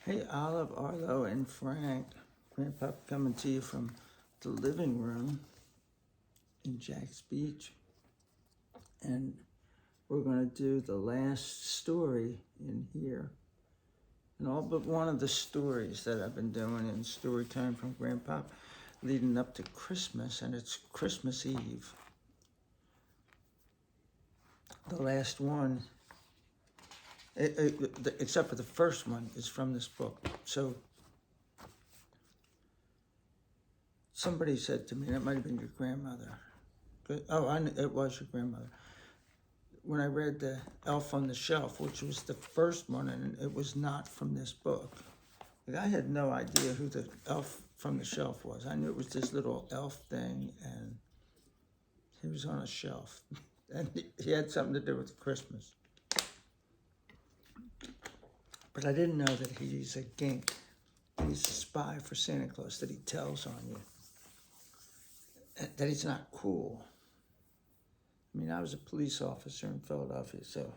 Hey, Olive, Arlo, and Frank. Grandpa coming to you from the living room in Jack's Beach. And we're going to do the last story in here. And all but one of the stories that I've been doing in story time from Grandpa leading up to Christmas, and it's Christmas Eve. The last one, except for the first one, is from this book. So somebody said to me, and it might have been your grandmother. Oh, it was your grandmother. When I read The Elf on the Shelf, which was the first one, and it was not from this book. Like, I had no idea who the elf from the shelf was. I knew it was this little elf thing, and he was on a shelf. And he had something to do with Christmas. But I didn't know that he's a gink. He's a spy for Santa Claus, that he tells on you. That he's not cool. I mean, I was a police officer in Philadelphia, so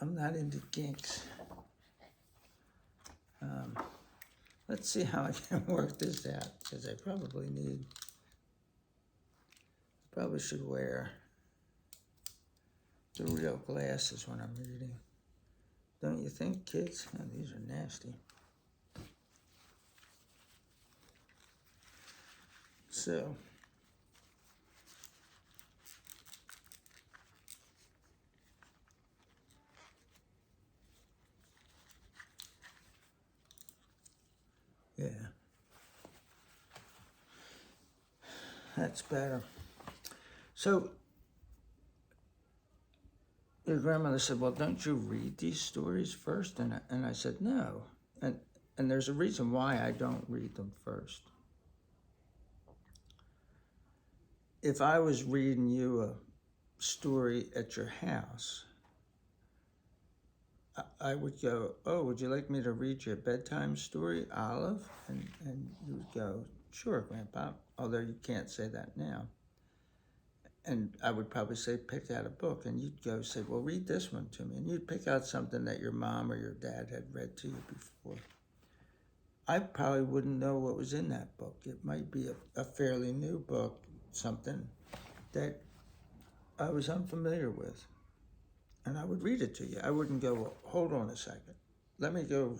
I'm not into ginks. Let's see how I can work this out, because I probably should wear the real glasses when I'm reading. Don't you think, kids? Oh, these are nasty. So, yeah, that's better. So, your grandmother said, well, don't you read these stories first? And I said, no. And there's a reason why I don't read them first. If I was reading you a story at your house, I would go, oh, would you like me to read you a bedtime story, Olive? And you would go, sure, Grandpa, although you can't say that now. And I would probably say, pick out a book. And you'd go say, well, read this one to me. And you'd pick out something that your mom or your dad had read to you before. I probably wouldn't know what was in that book. It might be a fairly new book, something that I was unfamiliar with. And I would read it to you. I wouldn't go, well, hold on a second. Let me go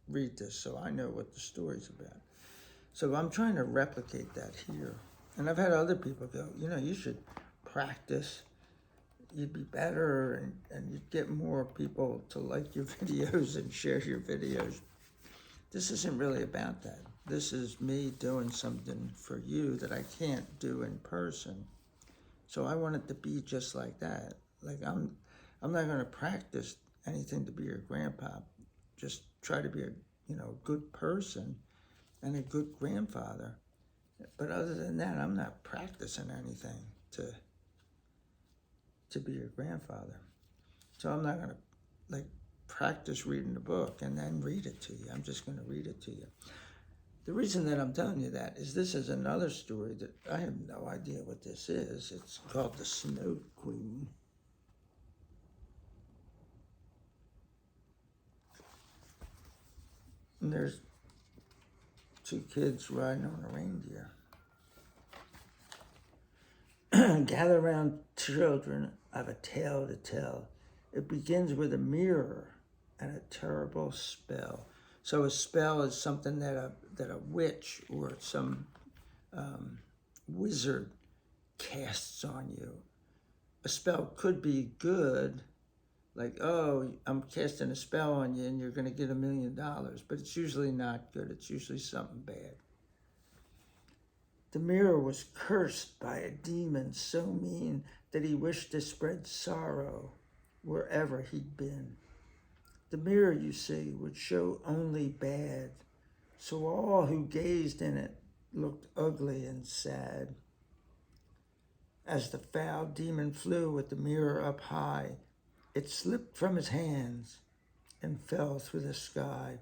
read this so I know what the story's about. So I'm trying to replicate that here. And I've had other people go, you should practice. You'd be better, and you'd get more people to like your videos and share your videos. This isn't really about that. This is me doing something for you that I can't do in person. So I want it to be just like that. Like I'm not going to practice anything to be your grandpa. Just try to be a good person and a good grandfather. But other than that, I'm not practicing anything to be your grandfather. So I'm not going to practice reading the book and then read it to you. I'm just going to read it to you. The reason that I'm telling you that is this is another story that I have no idea what this is. It's called The Snow Queen. And there's two kids riding on a reindeer. Gather round, children, I've a tale to tell. It begins with a mirror and a terrible spell. So a spell is something that a witch or some wizard casts on you. A spell could be good, like, oh, I'm casting a spell on you and you're going to get $1 million, but it's usually not good. It's usually something bad. The mirror was cursed by a demon so mean that he wished to spread sorrow wherever he'd been. The mirror, you see, would show only bad, so all who gazed in it looked ugly and sad. As the foul demon flew with the mirror up high, it slipped from his hands and fell through the sky.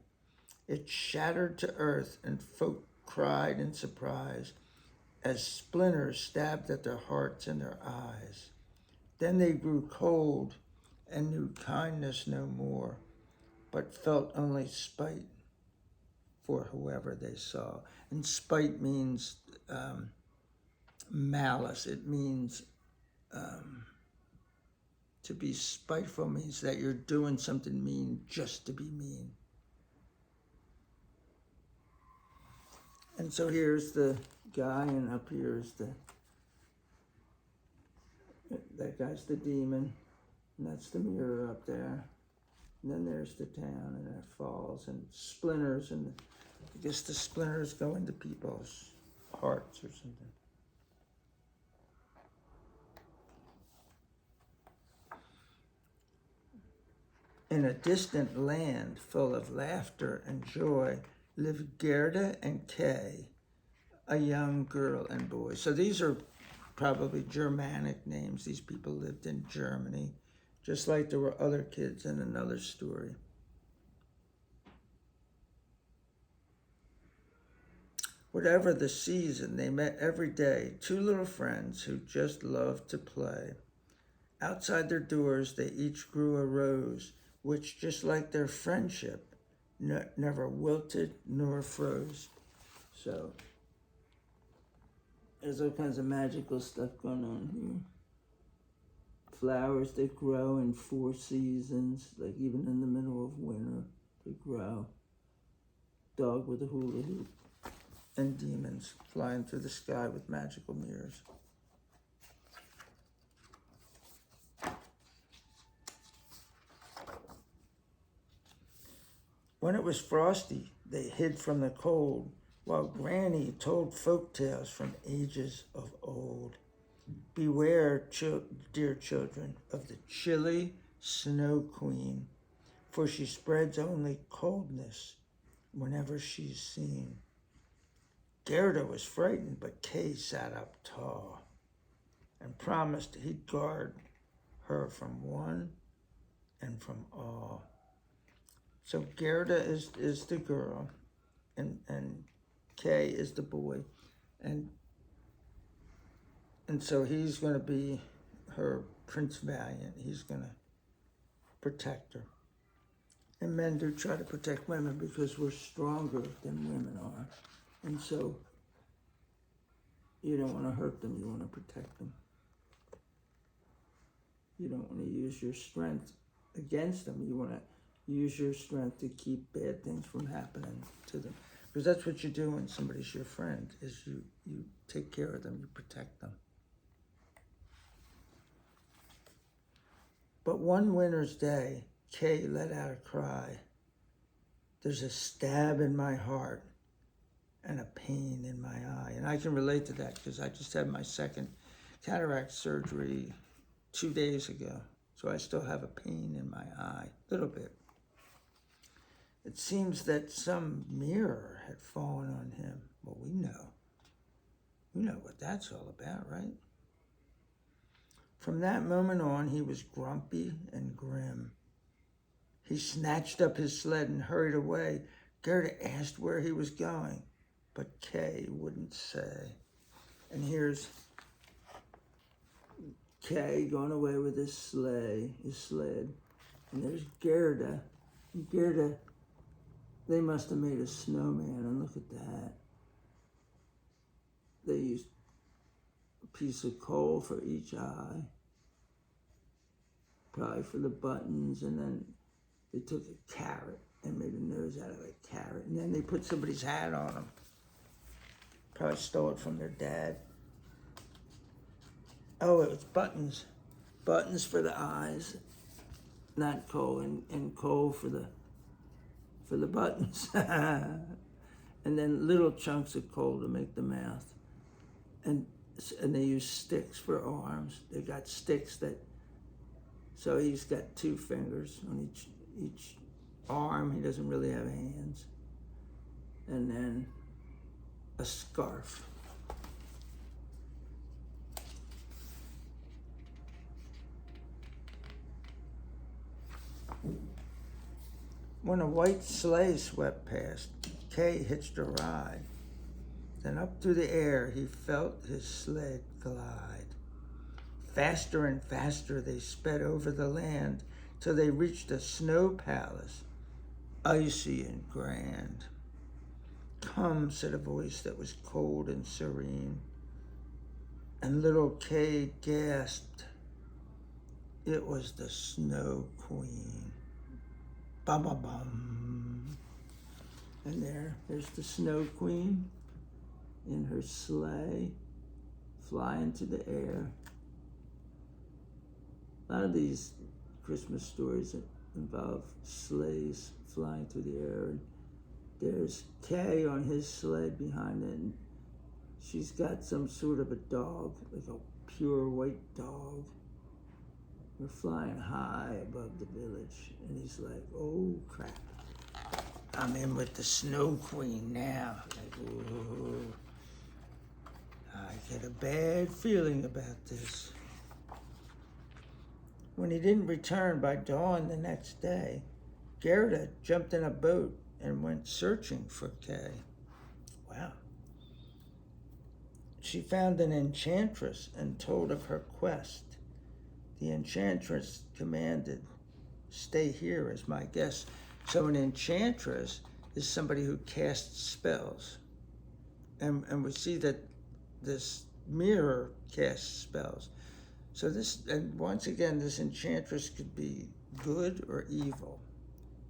It shattered to earth, and folk cried in surprise as splinters stabbed at their hearts and their eyes. Then they grew cold and knew kindness no more. but felt only spite for whoever they saw. And spite means malice. It means to be spiteful means that you're doing something mean just to be mean. And so here's the guy, and up here is that guy's the demon, and that's the mirror up there. And then there's the town, and it falls, and splinters, and I guess the splinters go into people's hearts or something. In a distant land full of laughter and joy lived Gerda and Kay, a young girl and boy. So these are probably Germanic names. These people lived in Germany, just like there were other kids in another story. Whatever the season, they met every day, two little friends who just loved to play. Outside their doors, they each grew a rose, which, just like their friendship, never wilted nor froze. So there's all kinds of magical stuff going on here. Flowers that grow in 4 seasons, like even in the middle of winter, they grow. Dog with a hula hoop. And demons flying through the sky with magical mirrors. When it was frosty, they hid from the cold, while Granny told folk tales from ages of old. Beware, dear children, of the chilly snow queen, for she spreads only coldness whenever she's seen. Gerda was frightened, but Kay sat up tall and promised he'd guard her from one and from all. So Gerda is the girl, and Kay is the boy, and so he's going to be her Prince Valiant. He's going to protect her. And men do try to protect women because we're stronger than women are. And so you don't want to hurt them, you want to protect them. You don't want to use your strength against them. You want to use your strength to keep bad things from happening to them. Because that's what you do when somebody's your friend, is you take care of them, you protect them. But one winter's day, Kay let out a cry. There's a stab in my heart and a pain in my eye. And I can relate to that because I just had my second cataract surgery 2 days ago. So I still have a pain in my eye, a little bit. It seems that some mirror had fallen on him. Well, we know what that's all about, right? From that moment on, he was grumpy and grim. He snatched up his sled and hurried away. Gerda asked where he was going, but Kay wouldn't say. And here's Kay going away with his sled. And there's Gerda. And Gerda, they must have made a snowman, and look at that. They used a piece of coal for each eye, probably for the buttons, and then they took a carrot and made a nose out of a carrot, and then they put somebody's hat on them. Probably stole it from their dad. Oh, it was buttons. Buttons for the eyes, not coal, and coal for the buttons. And then little chunks of coal to make the mouth. And they use sticks for arms. They got sticks so he's got 2 fingers on each arm. He doesn't really have hands. And then a scarf. When a white sleigh swept past, Kay hitched a ride. Then up through the air he felt his sled glide. Faster and faster they sped over the land till they reached a snow palace icy and grand. Come, said a voice that was cold and serene, and little Kay gasped. It was the Snow Queen. Bum bum bum. And there's the Snow Queen in her sleigh, flying to the air. A lot of these Christmas stories involve sleighs flying through the air. And there's Kay on his sleigh behind it, and she's got some sort of a dog, like a pure white dog. We're flying high above the village, and he's like, oh crap, I'm in with the Snow Queen now. Like, ooh, I get a bad feeling about this. When he didn't return by dawn the next day, Gerda jumped in a boat and went searching for Kay. Wow. She found an enchantress and told of her quest. The enchantress commanded, stay here as my guest. So an enchantress is somebody who casts spells. And we see that this mirror casts spells. So and once again, this enchantress could be good or evil.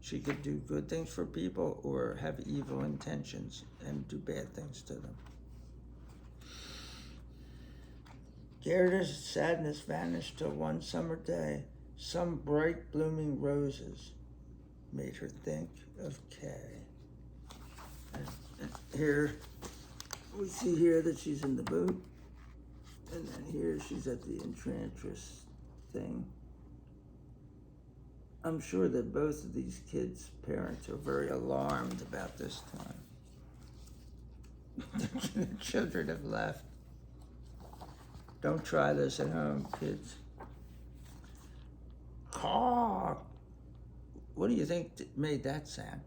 She could do good things for people or have evil intentions and do bad things to them. Gerda's sadness vanished till one summer day, some bright blooming roses made her think of Kay. And here, we see here that she's in the boat, and then here she's at the enchantress thing. I'm sure that both of these kids' parents are very alarmed about this time. The children have left. Don't try this at home, kids. Caw. What do you think made that sound?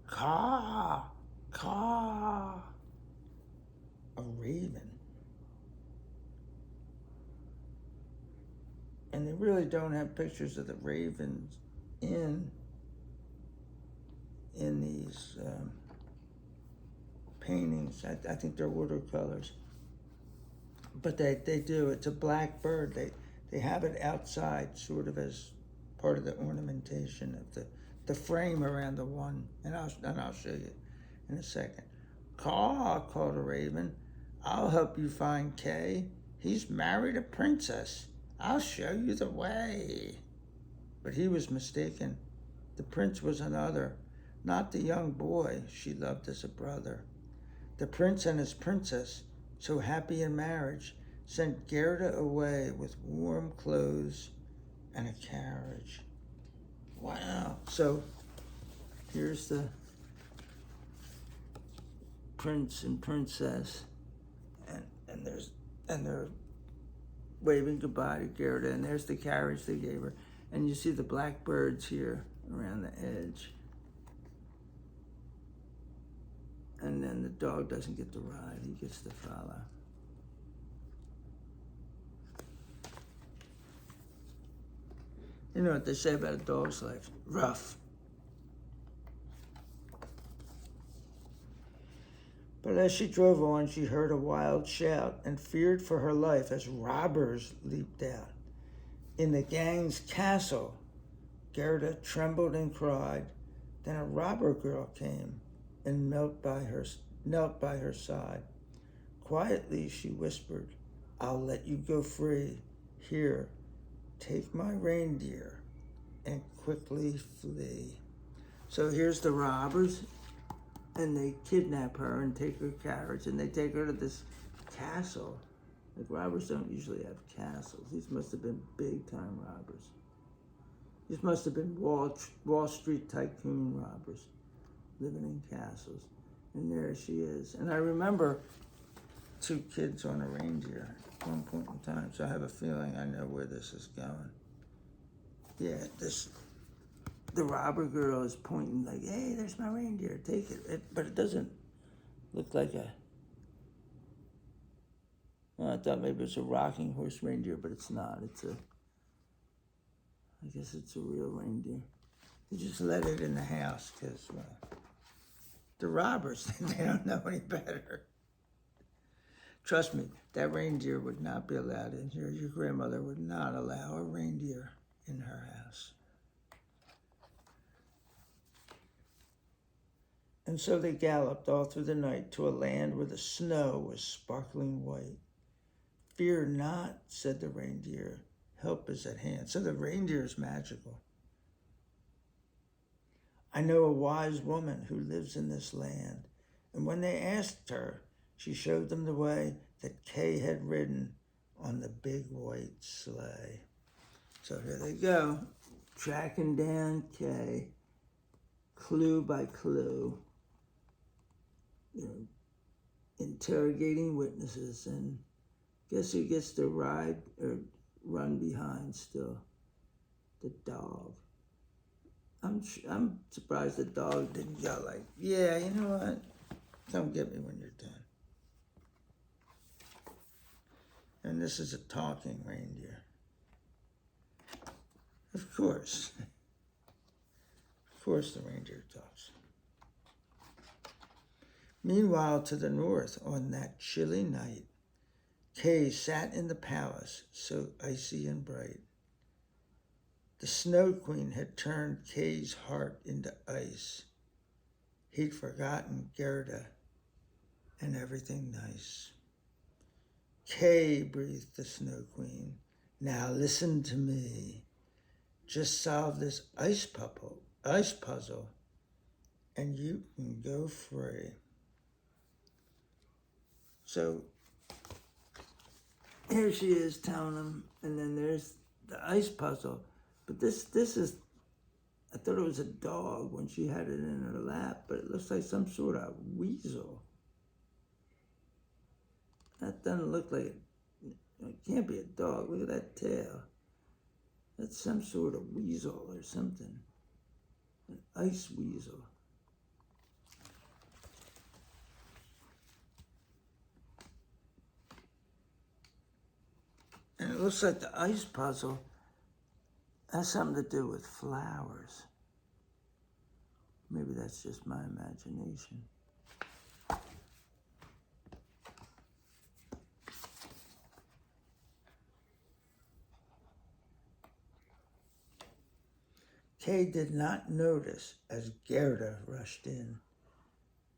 Caw, caw. A raven. And they really don't have pictures of the ravens in these paintings. I think they're watercolors. But they do. It's a black bird. They have it outside, sort of as part of the ornamentation of the frame around the one. And I'll show you in a second. Caw, called a raven. I'll help you find Kay. He's married a princess. I'll show you the way. But he was mistaken. The prince was another, not the young boy she loved as a brother. The prince and his princess, so happy in marriage, sent Gerda away with warm clothes and a carriage. Wow. So here's the prince and princess, and they're waving goodbye to Gerda, and there's the carriage they gave her. And you see the black birds here around the edge. And then the dog doesn't get to ride, he gets to follow. You know what they say about a dog's life? Rough. But as she drove on, she heard a wild shout and feared for her life as robbers leaped out. In the gang's castle, Gerda trembled and cried. Then a robber girl came and knelt by her side. Quietly she whispered, I'll let you go free. Here, take my reindeer and quickly flee. So here's the robbers, and they kidnap her and take her carriage, and they take her to this castle. Like, robbers don't usually have castles. These must have been big-time robbers. These must have been Wall Street tycoon robbers living in castles. And there she is. And I remember 2 kids on a reindeer at one point in time, so I have a feeling I know where this is going. Yeah, the robber girl is pointing like, hey, there's my reindeer, take it. But it doesn't look like I thought maybe it's a rocking horse reindeer, but it's not. I guess it's a real reindeer. They just let it in the house because, well, the robbers, they don't know any better. Trust me, that reindeer would not be allowed in here. Your grandmother would not allow a reindeer in her house. And so they galloped all through the night to a land where the snow was sparkling white. Fear not, said the reindeer. Help is at hand. So the reindeer is magical. I know a wise woman who lives in this land. And when they asked her, she showed them the way that Kay had ridden on the big white sleigh. So here they go, tracking down Kay, clue by clue, interrogating witnesses, and guess who gets to ride or run behind still? The dog. I'm surprised the dog didn't go like, yeah, you know what? Come get me when you're done. And this is a talking reindeer. Of course. Of course the reindeer talks. Meanwhile, to the north, on that chilly night, Kay sat in the palace, so icy and bright. The Snow Queen had turned Kay's heart into ice. He'd forgotten Gerda and everything nice. Kay, breathed the Snow Queen, now listen to me. Just solve this ice puzzle, and you can go free. So here she is telling him, and then there's the ice puzzle. But this is, I thought it was a dog when she had it in her lap, but it looks like some sort of weasel. That doesn't look like, it can't be a dog. Look at that tail. That's some sort of weasel or something. An ice weasel. And it looks like the ice puzzle has something to do with flowers. Maybe that's just my imagination. Kay did not notice as Gerda rushed in,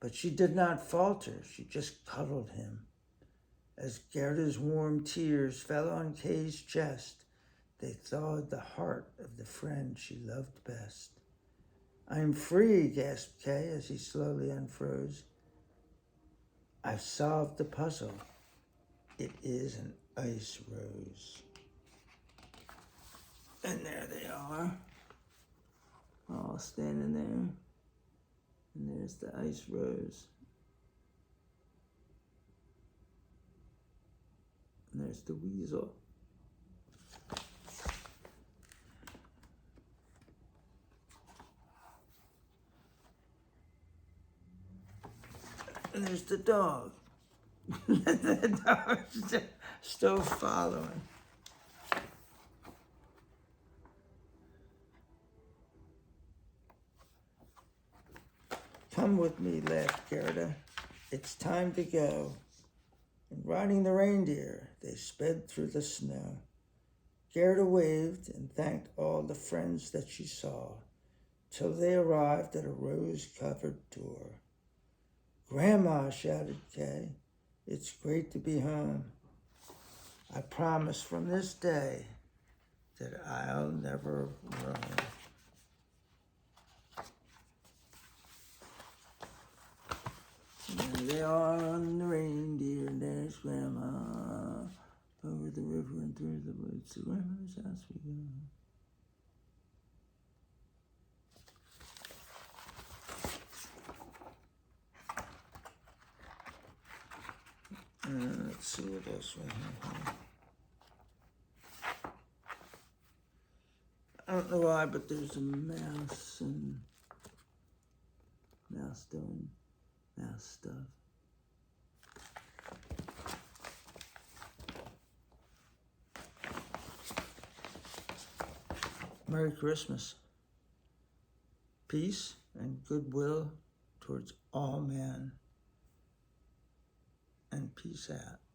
but she did not falter. She just cuddled him. As Gerda's warm tears fell on Kay's chest, they thawed the heart of the friend she loved best. I'm free, gasped Kay as he slowly unfroze. I've solved the puzzle. It is an ice rose. And there they are, all standing there. And there's the ice rose. And there's the weasel. And there's the dog. The dog's still following. Come with me, laughed Gerda. It's time to go. And riding the reindeer, they sped through the snow. Gerda waved and thanked all the friends that she saw, till they arrived at a rose-covered door. Grandma, shouted Kay, it's great to be home. I promise from this day that I'll never roam. And there they are on the reindeer, and there's Grandma. Over the river and through the woods, to Grandma's house we go. Let's see what else we have here. I don't know why, but there's a mouse and mouse doing mouse stuff. Merry Christmas. peace and goodwill towards all men, and peace out.